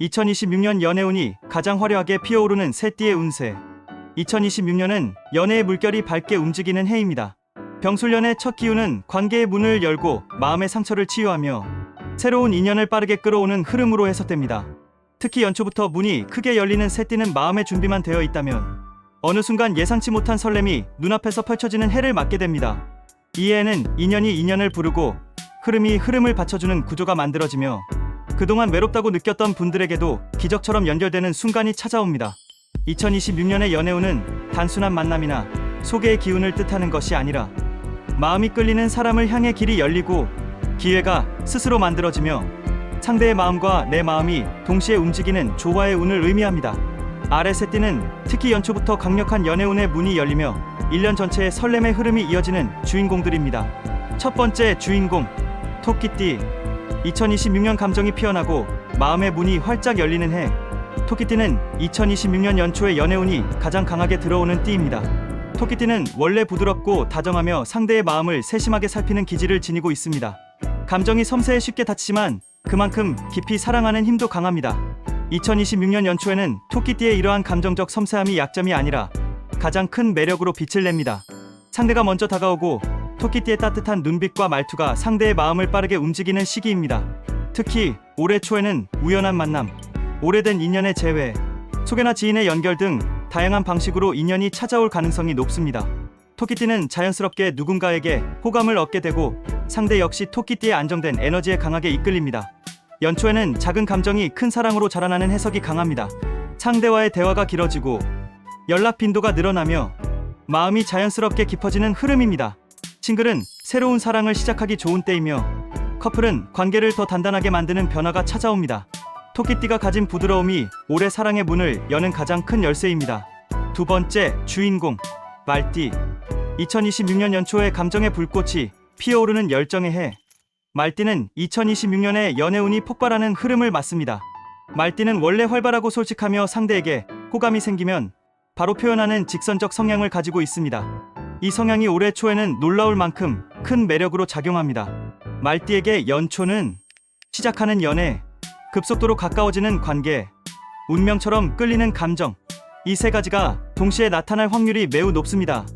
2026년 연애운이 가장 화려하게 피어오르는 새띠의 운세. 2026년은 연애의 물결이 밝게 움직이는 해입니다. 병술년의 첫 기운은 관계의 문을 열고 마음의 상처를 치유하며 새로운 인연을 빠르게 끌어오는 흐름으로 해석됩니다. 특히 연초부터 문이 크게 열리는 새띠는 마음의 준비만 되어 있다면 어느 순간 예상치 못한 설렘이 눈앞에서 펼쳐지는 해를 맞게 됩니다. 이 해에는 인연이 인연을 부르고 흐름이 흐름을 받쳐주는 구조가 만들어지며 그동안 외롭다고 느꼈던 분들에게도 기적처럼 연결되는 순간이 찾아옵니다. 2026년의 연애운은 단순한 만남이나 소개의 기운을 뜻하는 것이 아니라 마음이 끌리는 사람을 향해 길이 열리고 기회가 스스로 만들어지며 상대의 마음과 내 마음이 동시에 움직이는 조화의 운을 의미합니다. 아래 새띠는 특히 연초부터 강력한 연애운의 문이 열리며 1년 전체의 설렘의 흐름이 이어지는 주인공들입니다. 첫 번째 주인공, 토끼띠. 2026년 감정이 피어나고 마음의 문이 활짝 열리는 해. 토끼띠는 2026년 연초의 연애운이 가장 강하게 들어오는 띠입니다. 토끼띠는 원래 부드럽고 다정하며 상대의 마음을 세심하게 살피는 기질을 지니고 있습니다. 감정이 섬세해 쉽게 다치지만 그만큼 깊이 사랑하는 힘도 강합니다. 2026년 연초에는 토끼띠의 이러한 감정적 섬세함이 약점이 아니라 가장 큰 매력으로 빛을 냅니다. 상대가 먼저 다가오고 토끼띠의 따뜻한 눈빛과 말투가 상대의 마음을 빠르게 움직이는 시기입니다. 특히 올해 초에는 우연한 만남, 오래된 인연의 재회, 소개나 지인의 연결 등 다양한 방식으로 인연이 찾아올 가능성이 높습니다. 토끼띠는 자연스럽게 누군가에게 호감을 얻게 되고 상대 역시 토끼띠의 안정된 에너지에 강하게 이끌립니다. 연초에는 작은 감정이 큰 사랑으로 자라나는 해석이 강합니다. 상대와의 대화가 길어지고 연락 빈도가 늘어나며 마음이 자연스럽게 깊어지는 흐름입니다. 싱글은 새로운 사랑을 시작하기 좋은 때이며 커플은 관계를 더 단단하게 만드는 변화가 찾아옵니다. 토끼띠가 가진 부드러움이 올해 사랑의 문을 여는 가장 큰 열쇠입니다. 두 번째 주인공, 말띠. 2026년 연초에 감정의 불꽃이 피어오르는 열정의 해. 말띠는 2026년에 연애운이 폭발하는 흐름을 맞습니다. 말띠는 원래 활발하고 솔직하며 상대에게 호감이 생기면 바로 표현하는 직선적 성향을 가지고 있습니다. 이 성향이 올해 초에는 놀라울 만큼 큰 매력으로 작용합니다. 말띠에게 연초는 시작하는 연애, 급속도로 가까워지는 관계, 운명처럼 끌리는 감정, 이 세 가지가 동시에 나타날 확률이 매우 높습니다.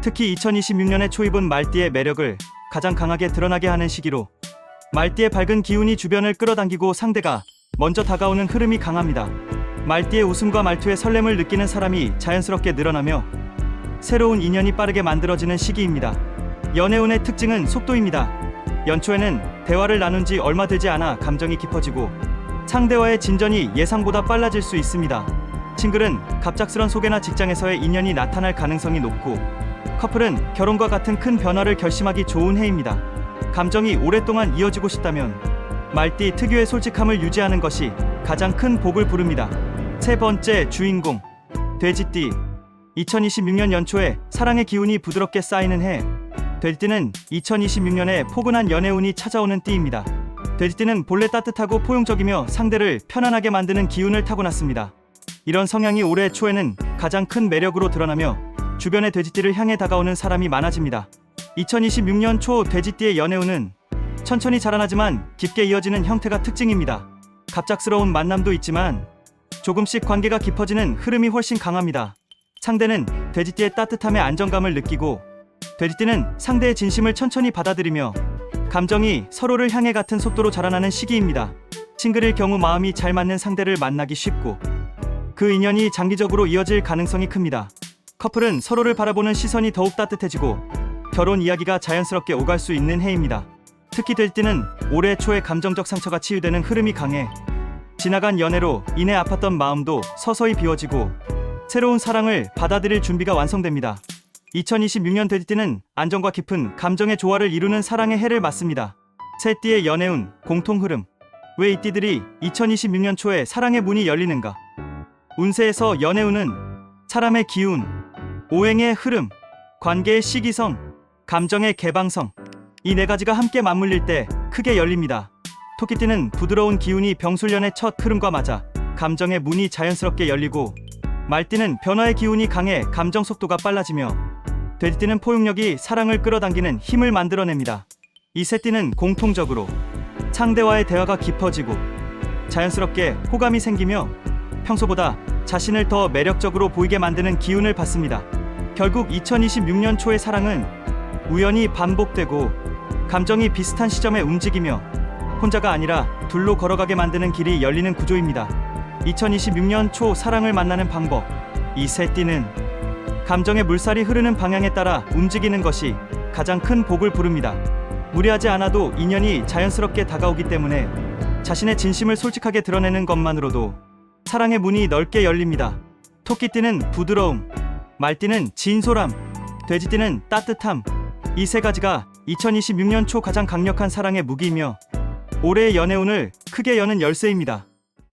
특히 2026년에 초입은 말띠의 매력을 가장 강하게 드러나게 하는 시기로 말띠의 밝은 기운이 주변을 끌어당기고 상대가 먼저 다가오는 흐름이 강합니다. 말띠의 웃음과 말투에 설렘을 느끼는 사람이 자연스럽게 늘어나며 새로운 인연이 빠르게 만들어지는 시기입니다. 연애운의 특징은 속도입니다. 연초에는 대화를 나눈 지 얼마 되지 않아 감정이 깊어지고 상대와의 진전이 예상보다 빨라질 수 있습니다. 싱글은 갑작스런 소개나 직장에서의 인연이 나타날 가능성이 높고 커플은 결혼과 같은 큰 변화를 결심하기 좋은 해입니다. 감정이 오랫동안 이어지고 싶다면 말띠 특유의 솔직함을 유지하는 것이 가장 큰 복을 부릅니다. 세 번째 주인공, 돼지띠. 2026년 연초에 사랑의 기운이 부드럽게 쌓이는 해. 돼지띠는 2026년에 포근한 연애운이 찾아오는 띠입니다. 돼지띠는 본래 따뜻하고 포용적이며 상대를 편안하게 만드는 기운을 타고났습니다. 이런 성향이 올해 초에는 가장 큰 매력으로 드러나며 주변의 돼지띠를 향해 다가오는 사람이 많아집니다. 2026년 초 돼지띠의 연애운은 천천히 자라나지만 깊게 이어지는 형태가 특징입니다. 갑작스러운 만남도 있지만 조금씩 관계가 깊어지는 흐름이 훨씬 강합니다. 상대는 돼지띠의 따뜻함에 안정감을 느끼고 돼지띠는 상대의 진심을 천천히 받아들이며 감정이 서로를 향해 같은 속도로 자라나는 시기입니다. 싱글일 경우 마음이 잘 맞는 상대를 만나기 쉽고 그 인연이 장기적으로 이어질 가능성이 큽니다. 커플은 서로를 바라보는 시선이 더욱 따뜻해지고 결혼 이야기가 자연스럽게 오갈 수 있는 해입니다. 특히 돼지띠는 올해 초에 감정적 상처가 치유되는 흐름이 강해 지나간 연애로 인해 아팠던 마음도 서서히 비워지고 새로운 사랑을 받아들일 준비가 완성됩니다. 2026년 돼지띠는 안정과 깊은 감정의 조화를 이루는 사랑의 해를 맞습니다. 새 띠의 연애운, 공통 흐름. 왜 이 띠들이 2026년 초에 사랑의 문이 열리는가? 운세에서 연애운은 사람의 기운, 오행의 흐름, 관계의 시기성, 감정의 개방성, 이 네 가지가 함께 맞물릴 때 크게 열립니다. 토끼띠는 부드러운 기운이 병술년의 첫 흐름과 맞아 감정의 문이 자연스럽게 열리고 말띠는 변화의 기운이 강해 감정 속도가 빨라지며 돼지띠는 포용력이 사랑을 끌어당기는 힘을 만들어냅니다. 이 세 띠는 공통적으로 상대와의 대화가 깊어지고 자연스럽게 호감이 생기며 평소보다 자신을 더 매력적으로 보이게 만드는 기운을 받습니다. 결국 2026년 초의 사랑은 우연히 반복되고 감정이 비슷한 시점에 움직이며 혼자가 아니라 둘로 걸어가게 만드는 길이 열리는 구조입니다. 2026년 초 사랑을 만나는 방법. 이 새 띠는 감정의 물살이 흐르는 방향에 따라 움직이는 것이 가장 큰 복을 부릅니다. 무리하지 않아도 인연이 자연스럽게 다가오기 때문에 자신의 진심을 솔직하게 드러내는 것만으로도 사랑의 문이 넓게 열립니다. 토끼띠는 부드러움, 말띠는 진솔함, 돼지띠는 따뜻함. 이 세 가지가 2026년 초 가장 강력한 사랑의 무기이며 올해의 연애운을 크게 여는 열쇠입니다.